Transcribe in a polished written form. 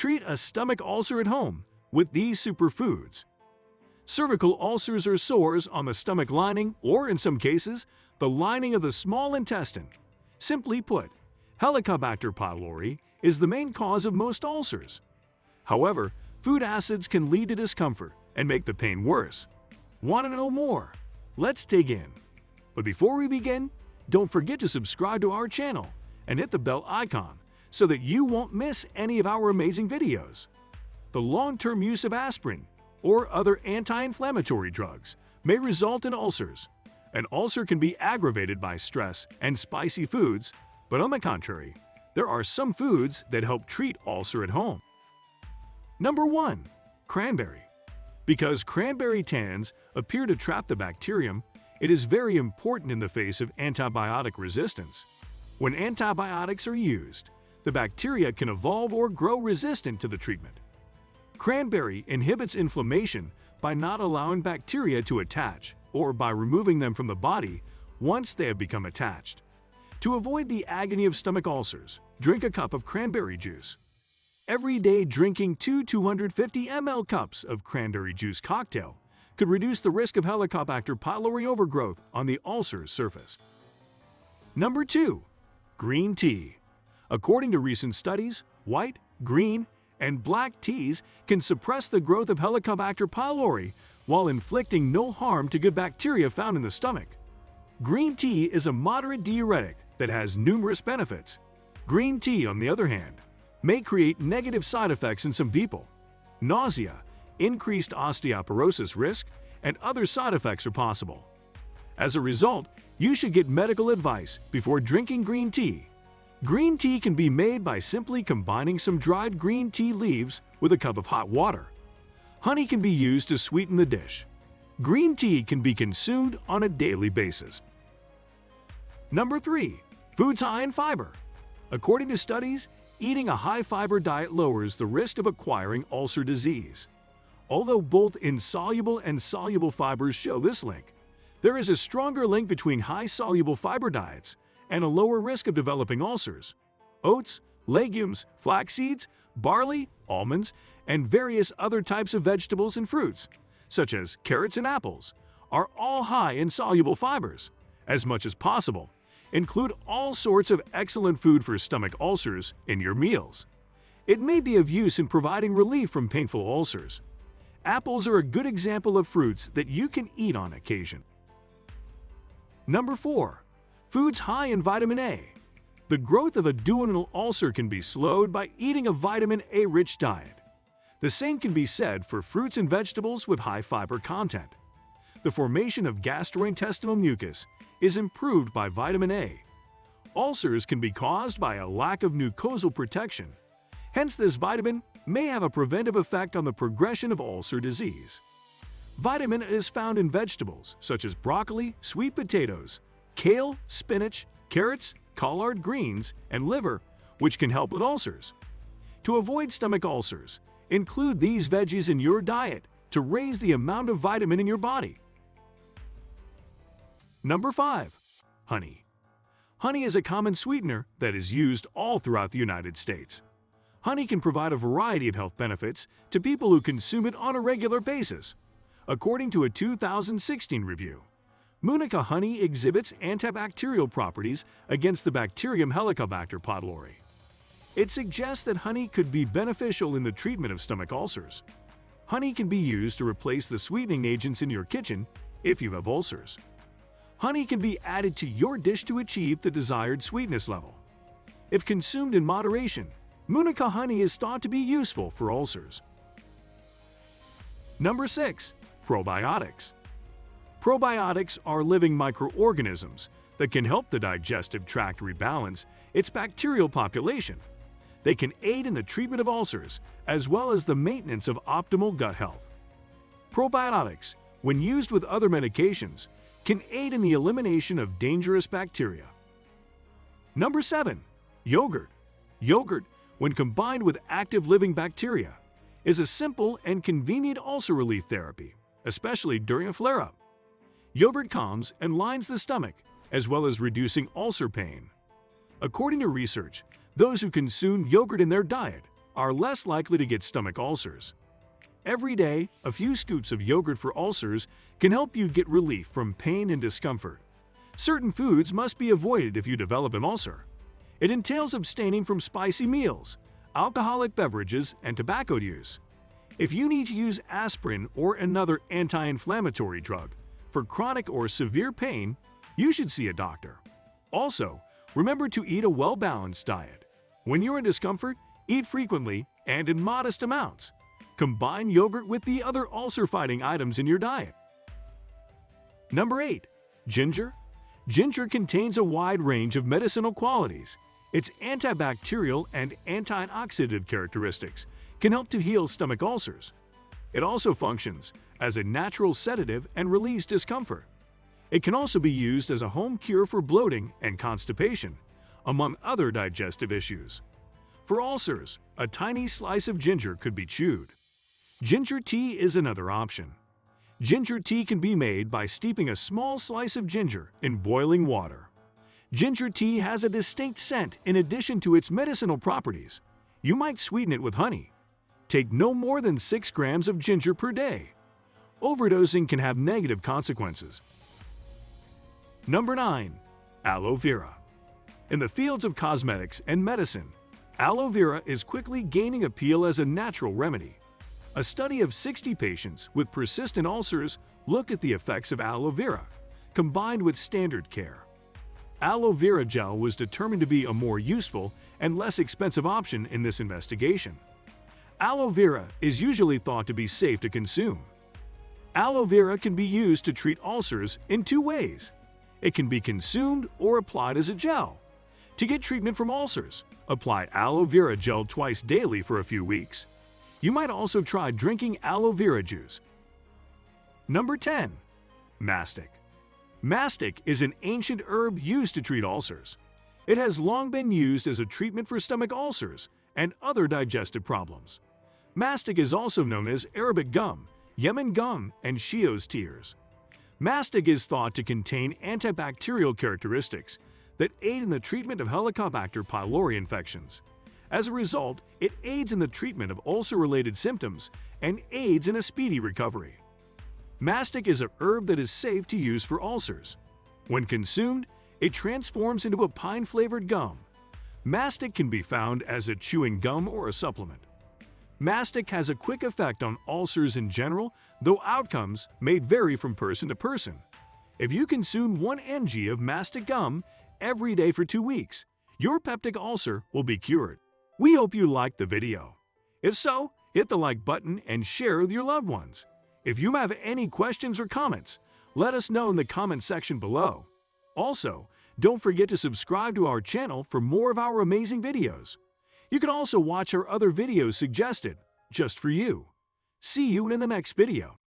Treat a stomach ulcer at home with these superfoods. Cervical ulcers are sores on the stomach lining or, in some cases, the lining of the small intestine. Simply put, Helicobacter pylori is the main cause of most ulcers. However, food acids can lead to discomfort and make the pain worse. Want to know more? Let's dig in. But before we begin, don't forget to subscribe to our channel and hit the bell icon so that you won't miss any of our amazing videos. The long-term use of aspirin or other anti-inflammatory drugs may result in ulcers. An ulcer can be aggravated by stress and spicy foods, but on the contrary, there are some foods that help treat ulcer at home. Number 1. Cranberry. Because cranberry tans appear to trap the bacterium, it is very important in the face of antibiotic resistance. When antibiotics are used, the bacteria can evolve or grow resistant to the treatment. Cranberry inhibits inflammation by not allowing bacteria to attach or by removing them from the body once they have become attached. To avoid the agony of stomach ulcers, drink a cup of cranberry juice. Every day drinking 250 ml cups of cranberry juice cocktail could reduce the risk of Helicobacter pylori overgrowth on the ulcer's surface. Number 2. Green tea. According to recent studies, white, green, and black teas can suppress the growth of Helicobacter pylori while inflicting no harm to good bacteria found in the stomach. Green tea is a moderate diuretic that has numerous benefits. Green tea, on the other hand, may create negative side effects in some people. Nausea, increased osteoporosis risk, and other side effects are possible. As a result, you should get medical advice before drinking green tea. Green tea can be made by simply combining some dried green tea leaves with a cup of hot water. Honey can be used to sweeten the dish. Green tea can be consumed on a daily basis. Number 3. Foods high in fiber. According to studies, eating a high-fiber diet lowers the risk of acquiring ulcer disease. Although both insoluble and soluble fibers show this link, there is a stronger link between high-soluble fiber diets and a lower risk of developing ulcers. Oats, legumes, flax seeds, barley, almonds, and various other types of vegetables and fruits, such as carrots and apples, are all high in soluble fibers. As much as possible, include all sorts of excellent food for stomach ulcers in your meals. It may be of use in providing relief from painful ulcers. Apples are a good example of fruits that you can eat on occasion. Number 4. Foods high in vitamin A. The growth of a duodenal ulcer can be slowed by eating a vitamin A-rich diet. The same can be said for fruits and vegetables with high fiber content. The formation of gastrointestinal mucus is improved by vitamin A. Ulcers can be caused by a lack of mucosal protection. Hence, this vitamin may have a preventive effect on the progression of ulcer disease. Vitamin A is found in vegetables such as broccoli, sweet potatoes, kale, spinach, carrots, collard greens, and liver, which can help with ulcers. To avoid stomach ulcers, include these veggies in your diet to raise the amount of vitamin in your body. Number 5. Honey. Honey is a common sweetener that is used all throughout the United States. Honey can provide a variety of health benefits to people who consume it on a regular basis. According to a 2016 review, Manuka honey exhibits antibacterial properties against the bacterium Helicobacter pylori. It suggests that honey could be beneficial in the treatment of stomach ulcers. Honey can be used to replace the sweetening agents in your kitchen if you have ulcers. Honey can be added to your dish to achieve the desired sweetness level. If consumed in moderation, Manuka honey is thought to be useful for ulcers. Number 6. Probiotics. Probiotics are living microorganisms that can help the digestive tract rebalance its bacterial population. They can aid in the treatment of ulcers as well as the maintenance of optimal gut health. Probiotics, when used with other medications, can aid in the elimination of dangerous bacteria. Number 7. Yogurt. Yogurt, when combined with active living bacteria, is a simple and convenient ulcer relief therapy, especially during a flare-up. Yogurt calms and lines the stomach, as well as reducing ulcer pain. According to research, those who consume yogurt in their diet are less likely to get stomach ulcers. Every day, a few scoops of yogurt for ulcers can help you get relief from pain and discomfort. Certain foods must be avoided if you develop an ulcer. It entails abstaining from spicy meals, alcoholic beverages, and tobacco use. If you need to use aspirin or another anti-inflammatory drug for chronic or severe pain, you should see a doctor. Also, remember to eat a well-balanced diet. When you're in discomfort, eat frequently and in modest amounts. Combine yogurt with the other ulcer-fighting items in your diet. Number 8. Ginger. Ginger contains a wide range of medicinal qualities. Its antibacterial and antioxidant characteristics can help to heal stomach ulcers. It also functions as a natural sedative and relieves discomfort. It can also be used as a home cure for bloating and constipation, among other digestive issues. For ulcers, a tiny slice of ginger could be chewed. Ginger tea is another option. Ginger tea can be made by steeping a small slice of ginger in boiling water. Ginger tea has a distinct scent in addition to its medicinal properties. You might sweeten it with honey. Take no more than 6 grams of ginger per day. Overdosing can have negative consequences. Number 9. Aloe vera. In the fields of cosmetics and medicine, aloe vera is quickly gaining appeal as a natural remedy. A study of 60 patients with persistent ulcers looked at the effects of aloe vera, combined with standard care. Aloe vera gel was determined to be a more useful and less expensive option in this investigation. Aloe vera is usually thought to be safe to consume. Aloe vera can be used to treat ulcers in 2 ways. It can be consumed or applied as a gel. To get treatment from ulcers, apply aloe vera gel twice daily for a few weeks. You might also try drinking aloe vera juice. Number 10. Mastic. Mastic is an ancient herb used to treat ulcers. It has long been used as a treatment for stomach ulcers and other digestive problems. Mastic is also known as Arabic gum, Yemen gum, and Shios tears. Mastic is thought to contain antibacterial characteristics that aid in the treatment of Helicobacter pylori infections. As a result, it aids in the treatment of ulcer-related symptoms and aids in a speedy recovery. Mastic is a herb that is safe to use for ulcers. When consumed, it transforms into a pine-flavored gum. Mastic can be found as a chewing gum or a supplement. Mastic has a quick effect on ulcers in general, though outcomes may vary from person to person. If you consume 1 mg of mastic gum every day for 2 weeks, your peptic ulcer will be cured. We hope you liked the video. If so, hit the like button and share with your loved ones. If you have any questions or comments, let us know in the comment section below. Also, don't forget to subscribe to our channel for more of our amazing videos. You can also watch our other videos suggested just for you. See you in the next video.